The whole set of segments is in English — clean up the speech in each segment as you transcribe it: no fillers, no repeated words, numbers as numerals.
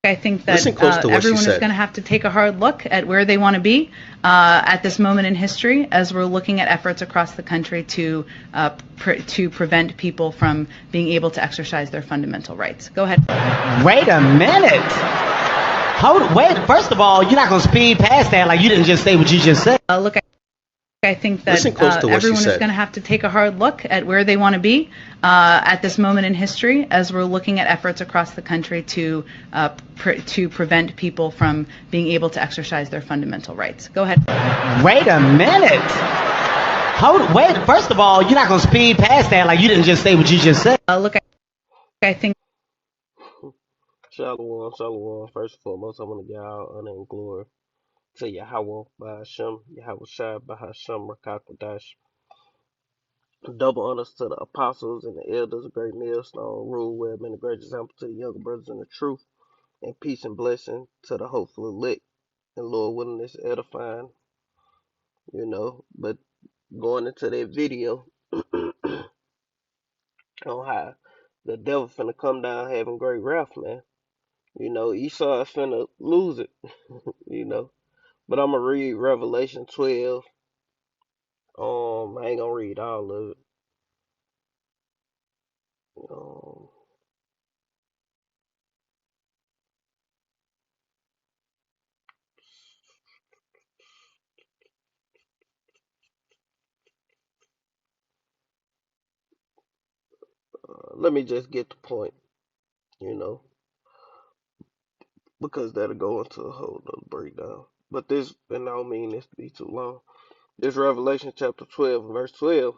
I think that Listen close to what she everyone is said. going to have to take a hard look at where they want to be at this moment in history, as we're looking at efforts across the country to to prevent people from being able to exercise their fundamental rights. Go ahead. Wait a minute. Wait. First of all, you're not gonna speed past that like you didn't just say what you just said. Look, I think that Listen close to what she everyone is said. going to have to take a hard look at where they want to be at this moment in history, as we're looking at efforts across the country to to prevent people from being able to exercise their fundamental rights. Go ahead. Wait a minute. Wait. First of all, you're not gonna speed past that like you didn't just say what you just said. Look, I think. Shalom, shalom. First and foremost, I want to give all honor and glory to Yahweh Bahasham, Yahweh Shai Bahasham Rakakwadash. Double honors to the apostles and the elders of Great Millstone, rule well, been a great example to the younger brothers in the truth, and peace and blessing to the hopeful elect, and Lord willing is edifying, But going into that video on how the devil finna come down having great wrath, man. Esau is finna lose it, you know. But I'm gonna read Revelation 12. I ain't gonna read all of it. Um, Let me just get the point, you know, because that'll go into a whole nother breakdown. But this, and I don't mean this to be too long. This Revelation chapter 12, verse 12.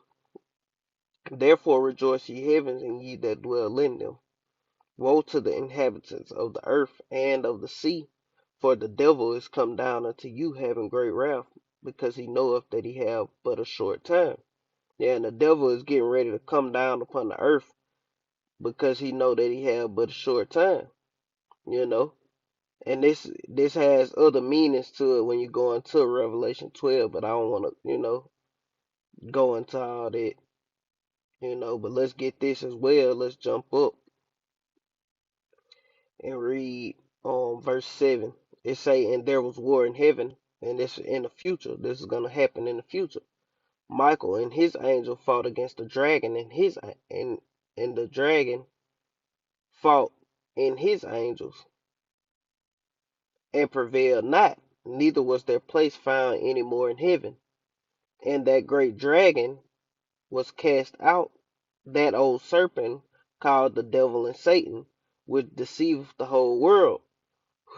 Therefore rejoice ye heavens, and ye that dwell in them. Woe to the inhabitants of the earth and of the sea, for the devil is come down unto you having great wrath, because he knoweth that he have but a short time. Yeah, and the devil is getting ready to come down upon the earth because he know that he have but a short time, you know. And this has other meanings to it when you go into Revelation 12, but I don't want to, go into all that, But let's get this as well. Let's jump up and read verse 7. It say, and there was war in heaven, and this in the future. This is gonna happen in the future. Michael and his angel fought against the dragon, and the dragon fought in his angels and prevailed not, neither was their place found any more in heaven. And that great dragon was cast out, that old serpent called the devil and Satan, which deceiveth the whole world.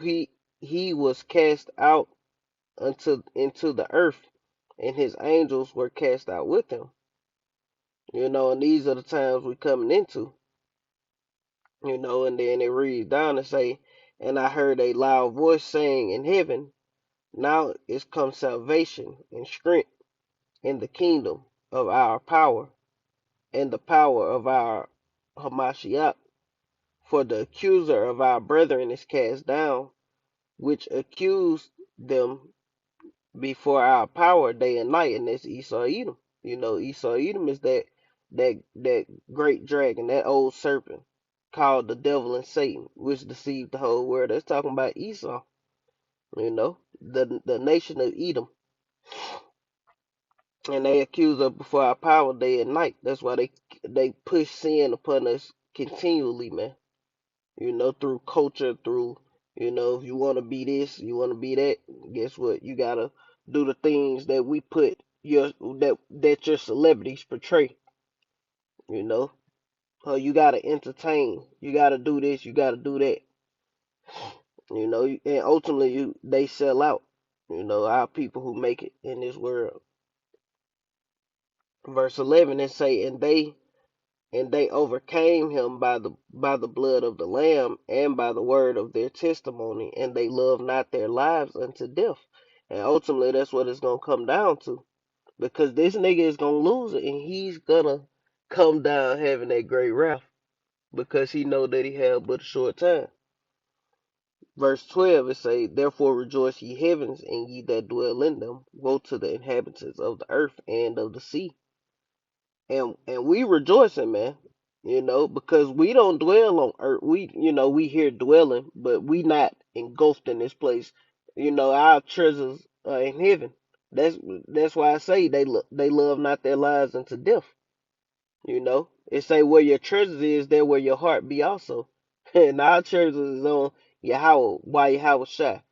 He he was cast out into the earth, and his angels were cast out with him. And these are the times we're coming into. And then it reads down and say, and I heard a loud voice saying in heaven, now is come salvation and strength in the kingdom of our power and the power of our Hamashiach. For the accuser of our brethren is cast down, which accused them before our power day and night, and that's Esau Edom. Esau Edom is that great dragon, that old serpent called the devil and Satan, which deceived the whole world. That's talking about Esau, the nation of Edom. And they accuse us before our power day and night. That's why they push sin upon us continually, man. Through culture, through if you want to be this, you want to be that. Guess what? You gotta do the things that we put that your celebrities portray. You know, you gotta entertain. You gotta do this. You gotta do that. And ultimately, they sell out. Our people who make it in this world. Verse 11, it say, and they overcame him by the blood of the Lamb and by the word of their testimony, and they loved not their lives unto death. And ultimately, that's what it's gonna come down to, because this nigga is gonna lose it, and he's gonna come down having that great wrath because he know that he had but a short time. Verse 12 it say, therefore rejoice ye heavens, and ye that dwell in them. Woe to the inhabitants of the earth and of the sea. And we rejoicing, man. because we don't dwell on earth. We here dwelling, but we not engulfed in this place. Our treasures are in heaven. That's why I say they love not their lives unto death. It say where your treasures is, there where your heart be also. And our treasures is on Yahweh, why Yahweh Shai,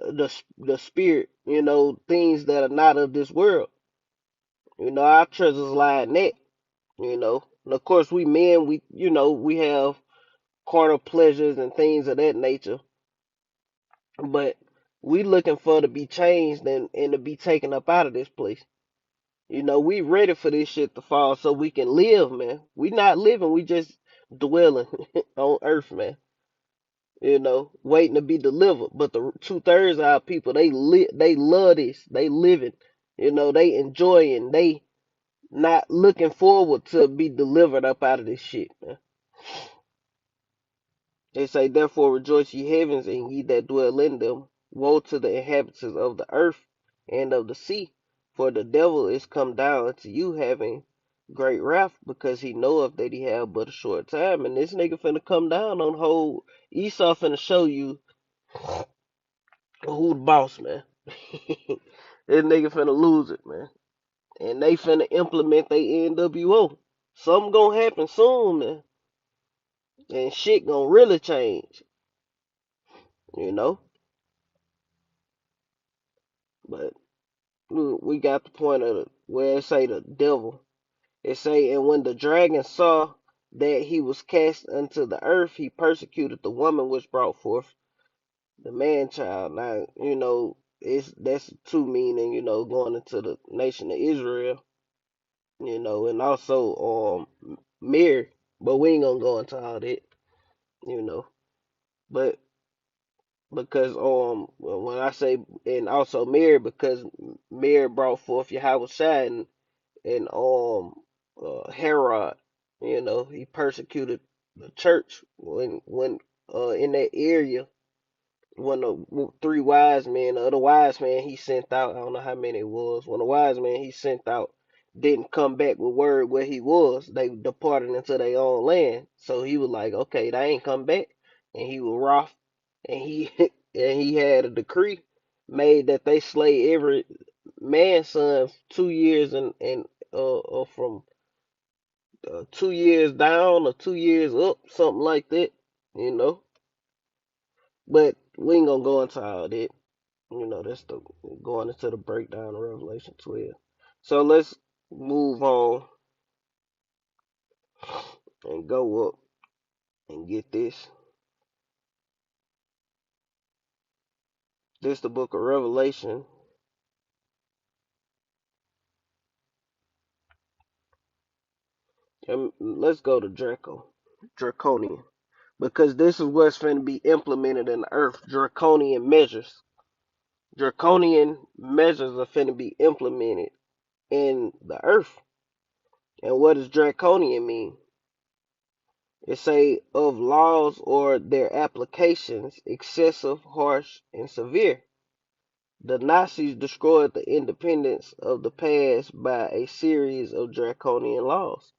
the spirit. Things that are not of this world. Our treasures lie in that. And of course we men, we have carnal pleasures and things of that nature, but we looking for to be changed and to be taken up out of this place. We ready for this shit to fall so we can live, man. We not living, we just dwelling on earth, man. Waiting to be delivered. But the 2/3 of our people, they love this. They living. They enjoying. They not looking forward to be delivered up out of this shit, man. They say, therefore rejoice ye heavens, and ye that dwell in them. Woe to the inhabitants of the earth and of the sea, for the devil is come down unto you having great wrath, because he knoweth that he have but a short time. And this nigga finna come down on whole Esau finna show you who the boss, man. This nigga finna lose it, man. And they finna implement they NWO. Something gonna happen soon, man. And shit gonna really change, you know? But we got the point of where it say the devil. It say, and when the dragon saw that he was cast unto the earth, he persecuted the woman which brought forth the man child. Now, that's two meaning, going into the nation of Israel, and also Mary. But we ain't gonna go into all that, you know. But because when I say, and also Mary, because Mary brought forth Yahweh Shai, and Herod, he persecuted the church when in that area, when the three wise men, the other wise man he sent out, I don't know how many it was, when the wise man he sent out didn't come back with word where he was, they departed into their own land. So he was like, okay, they ain't come back, and he was wroth, and he and he had a decree made that they slay every man's son 2 years and from 2 years down or 2 years up, something like that, you know. But we ain't gonna go into all that. That's the going into the breakdown of Revelation 12. So let's move on and go up and get this. This the book of Revelation. And let's go to Draconian. Because this is what's going to be implemented in the earth. Draconian measures. Draconian measures are finna be implemented in the earth. And what does draconian mean? It say of laws or their applications, excessive, harsh, and severe. The Nazis destroyed the independence of the past by a series of draconian laws.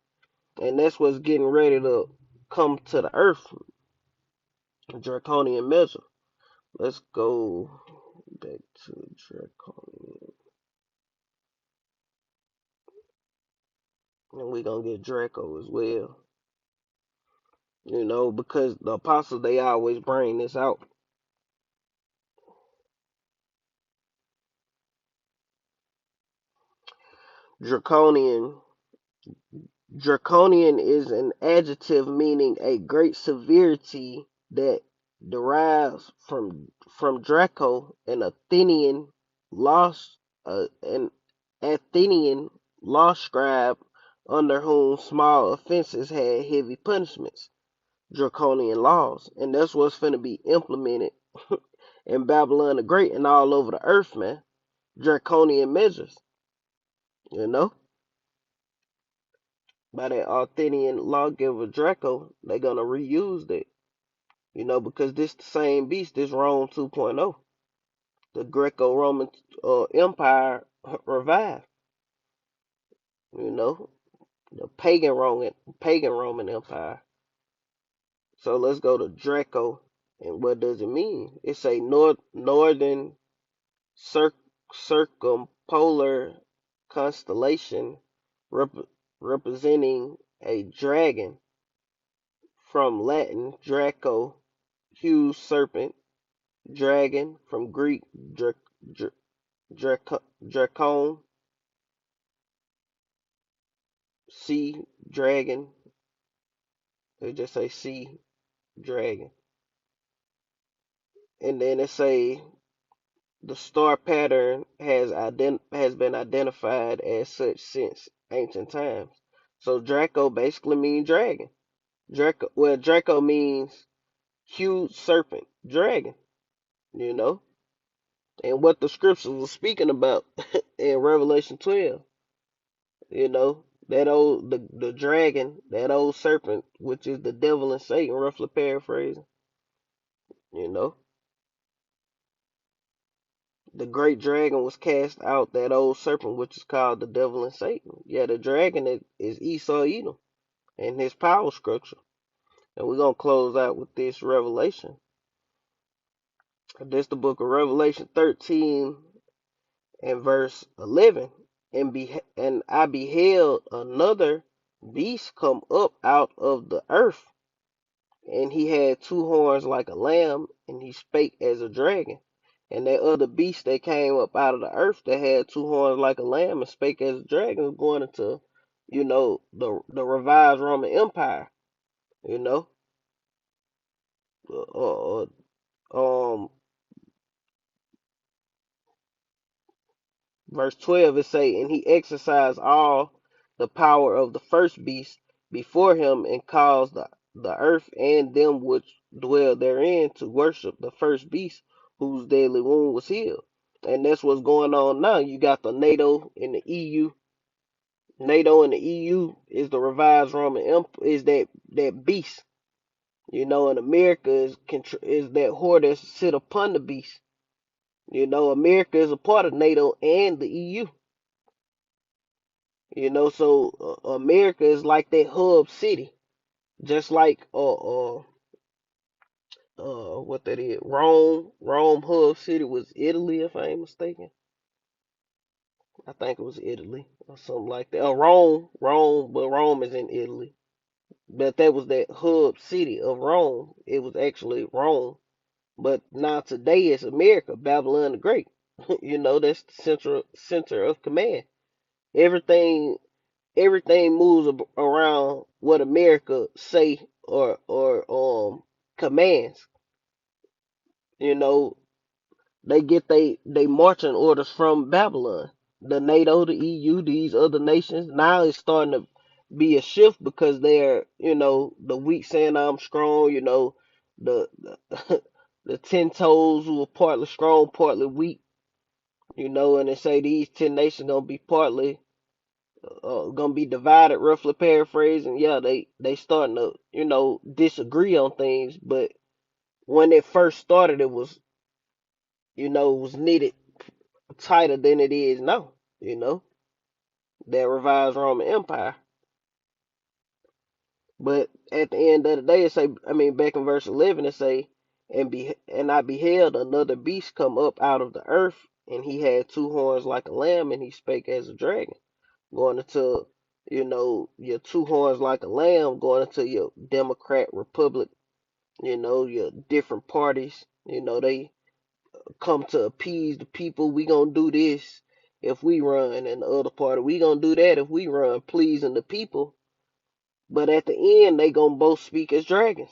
And that's what's getting ready to come to the earth. Draconian measure. Let's go back to draconian. And we're going to get Draco as well. Because the apostles, they always bring this out. Draconian. Draconian is an adjective meaning a great severity that derives from Draco, an Athenian law scribe under whom small offenses had heavy punishments. Draconian laws, and that's what's finna be implemented in Babylon the Great and all over the earth, man. Draconian measures, you know. By that Athenian lawgiver Draco, they're gonna reuse that, because this the same beast, this Rome 2.0, the Greco-Roman Empire revived, you know, the pagan Roman Empire. So let's go to Draco, and what does it mean? It's a northern cir- circumpolar constellation rep- representing a dragon, from Latin Draco, huge serpent, dragon, from Greek dra- dra- dracon, sea dragon. They just say sea dragon. And then it say the star pattern has been identified as such since ancient times. So Draco basically means dragon. Draco means huge serpent, dragon, you know. And what the scriptures were speaking about in Revelation 12, you know, that old the dragon, that old serpent, which is the devil and Satan, roughly paraphrasing, you know. The great dragon was cast out, that old serpent, which is called the devil and Satan. Yeah, the dragon is Esau Edom and his power structure. And we're going to close out with this Revelation. This the book of Revelation 13 and verse 11. And I beheld another beast come up out of the earth, and he had two horns like a lamb, and he spake as a dragon. And that other beast that came up out of the earth that had two horns like a lamb and spake as a dragon was going into, you know, the revised Roman Empire, you know. Uh, um, Verse 12 it say, and he exercised all the power of the first beast before him, and caused the earth and them which dwell therein to worship the first beast, whose deadly wound was healed. And that's what's going on now. You got the NATO and the EU. NATO and the EU is the revised Roman Empire, is that beast. You know, and America is that whore that sit upon the beast. You know, America is a part of NATO and the EU. You know, so America is like that hub city, just like what that is. Rome hub city was Italy, if I ain't mistaken. I think it was Italy or something like that. Rome, but Rome is in Italy. But that was that hub city of Rome. It was actually Rome. But now today it's America, Babylon the Great. You know, that's the center of command. Everything everything moves around what America say or commands. You know, they get they marching orders from Babylon. The NATO, the EU, these other nations. Now it's starting to be a shift because they're, you know, the weak saying I'm strong. You know, the the 10 toes who are partly strong, partly weak. You know, and they say these 10 nations gonna be partly gonna be divided, roughly paraphrasing. Yeah, they starting to, you know, disagree on things, but when it first started, it was, you know, it was knitted tighter than it is now. You know, that revised Roman Empire. But at the end of the day, it say, I mean, back in verse 11, it say, and I beheld another beast come up out of the earth, and he had two horns like a lamb, and he spake as a dragon. Going into, you know, your two horns like a lamb, going into your Democrat, Republic, you know, your different parties, you know, they come to appease the people. We gonna do this if we run, and the other party, we gonna do that if we run, pleasing the people. But at the end, they gonna both speak as dragons.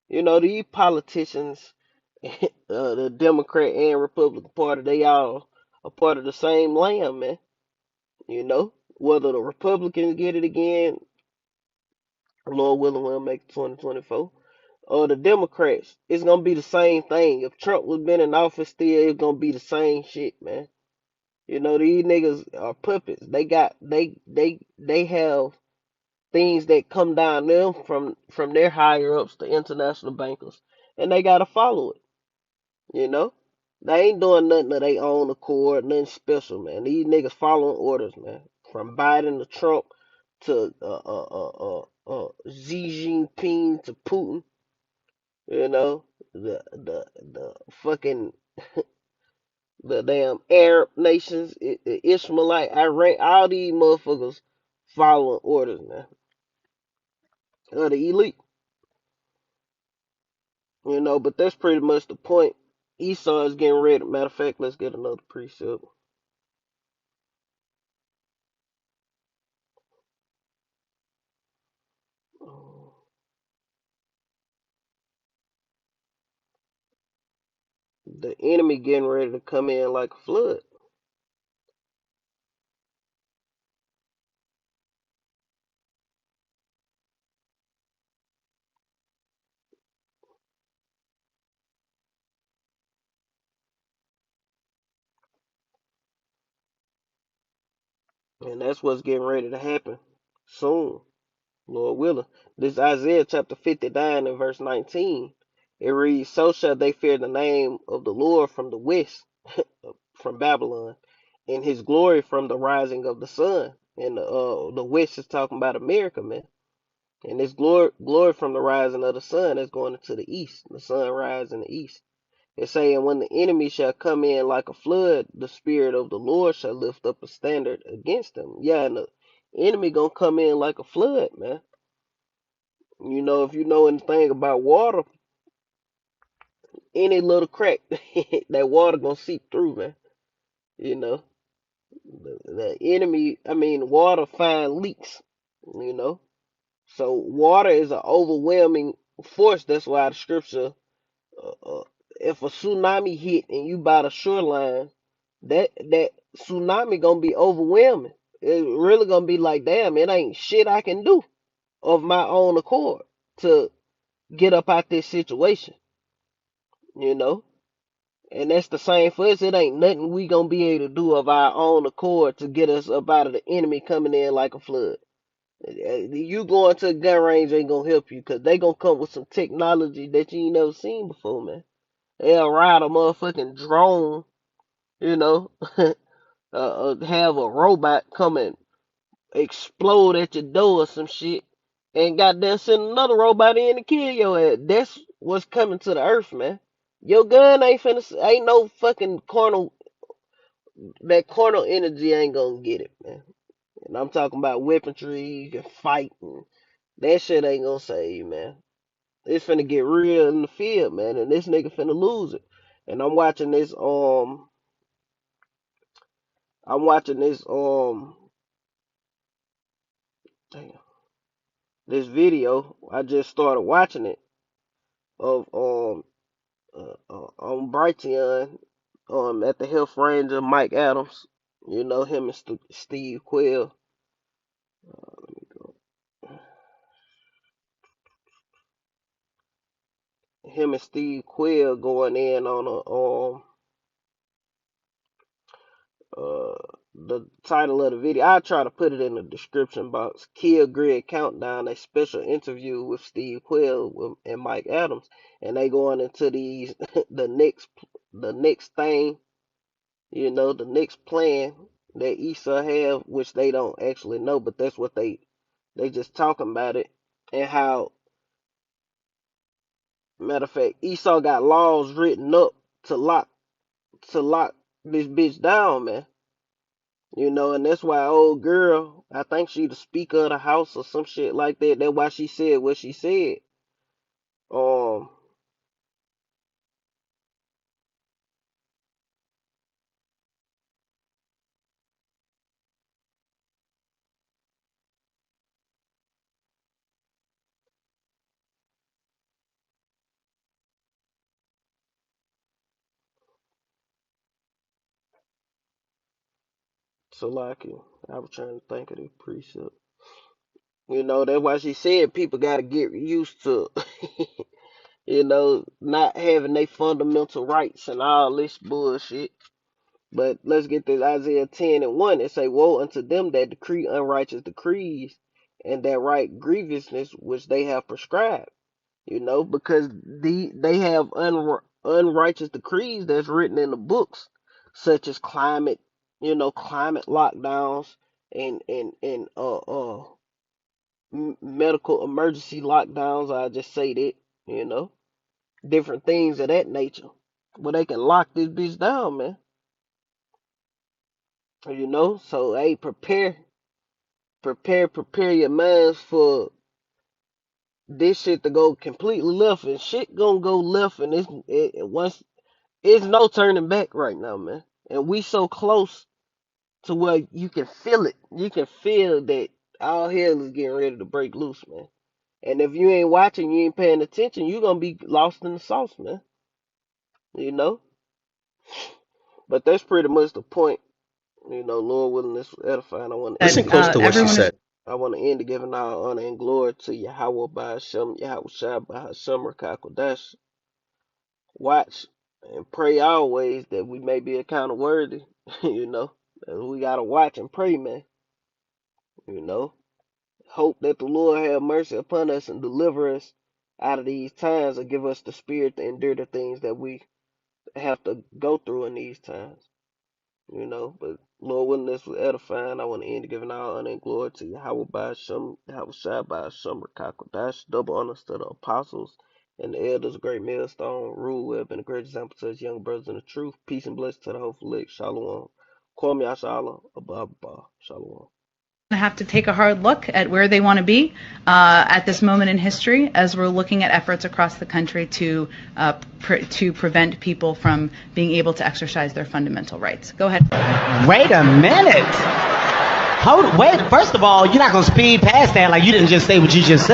You know, these politicians, the Democrat and Republican Party, they all a part of the same lamb, man. You know, whether the Republicans get it again, Lord willing, we'll make it 2024. Or the Democrats, it's gonna be the same thing. If Trump was been in office still, it's gonna be the same shit, man. You know, these niggas are puppets. They have things that come down them from their higher ups, the international bankers, and they gotta follow it. You know, they ain't doing nothing of their own accord, nothing special, man. These niggas following orders, man. From Biden to Trump to Xi Jinping to Putin, you know, the fucking the damn Arab nations, Ishmaelite, Iran, all these motherfuckers following orders now of the elite, you know. But that's pretty much the point. Esau is getting ready. Matter of fact, let's get another precept. The enemy getting ready to come in like a flood. And that's what's getting ready to happen soon, Lord willing. This Isaiah chapter 59 and verse 19. It reads, so shall they fear the name of the Lord from the west, from Babylon, and his glory from the rising of the sun. And the west is talking about America, man. And this glory from the rising of the sun is going into the east. The sun rises in the east. It's saying, when the enemy shall come in like a flood, the spirit of the Lord shall lift up a standard against them. Yeah, and the enemy gonna come in like a flood, man. You know, if you know anything about water, any little crack, that water gonna seep through, man. You know, the enemy, I mean, water find leaks. You know, so water is an overwhelming force. That's why the scripture, if a tsunami hit and you by the shoreline, that tsunami gonna be overwhelming. It really gonna be like, damn, it ain't shit I can do of my own accord to get up out this situation, you know. And that's the same for us. It ain't nothing we gonna be able to do of our own accord to get us up out of the enemy coming in like a flood. You going to a gun range ain't gonna help you, because they gonna come with some technology that you ain't never seen before, man. They'll ride a motherfucking drone, you know, have a robot come and explode at your door or some shit, and goddamn send another robot in to kill your ass. That's what's coming to the earth, man. Your gun ain't no fucking carnal, that carnal energy ain't gonna get it, man. And I'm talking about weaponry, you can fight, and that shit ain't gonna save you, man. It's finna get real in the field, man, and this nigga finna lose it. And I'm watching this damn, this video. I just started watching it of on Brighteon, at the Health Ranger, Mike Adams. You know him and Steve Quayle. Let me go. Him and Steve Quayle going in on the title of the video. I try to put it in the description box. Kill Grid Countdown, a special interview with Steve Quayle and Mike Adams, and they going into these the next thing, you know, the next plan that Esau have, which they don't actually know, but that's what they just talking about it. And how, matter of fact, Esau got laws written up to lock this bitch down, man. You know, and that's why old girl, I think she the speaker of the house or some shit like that. That's why she said what she said. Um, so like, I was trying to think of the precept. You know, that's why she said people got to get used to, you know, not having their fundamental rights and all this bullshit. But let's get this Isaiah 10 and 1. It say, woe unto them that decree unrighteous decrees, and that write grievousness which they have prescribed. You know, because they have unrighteous decrees that's written in the books, such as climate, you know, climate lockdowns and medical emergency lockdowns. I just say that, different things of that nature, where they can lock this bitch down, man. So hey, prepare your minds for this shit to go completely left, and shit gonna go left, and once it's no turning back right now, man. And we so close to where you can feel it. You can feel that all hell is getting ready to break loose, man. And if you ain't watching, you ain't paying attention, you gonna be lost in the sauce, man. You know? But that's pretty much the point. Lord willing, this was edifying. Listen close to what she everyone is said. I want to end it giving all honor and glory to Yahweh by Hashem, Yahweh Shai by Hashem Rakakodash. Watch and pray always that we may be accounted worthy. We gotta watch and pray, man. Hope that the Lord have mercy upon us and deliver us out of these times, and give us the spirit to endure the things that we have to go through in these times. But Lord willing, this was edifying. I want to end giving all honor and glory to Yahweh by Hashem, Yahweh Shai by Hashem Rakakodash. Double honors to the apostles and the elders, great millstone, rule web, and a great example to his young brothers in the truth. Peace and blessings to the whole elect. Shalom. Kwame Yashala, Abba, Shalom. Have to take a hard look at where they want to be at this moment in history, as we're looking at efforts across the country to prevent people from being able to exercise their fundamental rights. Go ahead. Wait a minute. Wait. First of all, you're not gonna speed past that like you didn't just say what you just said.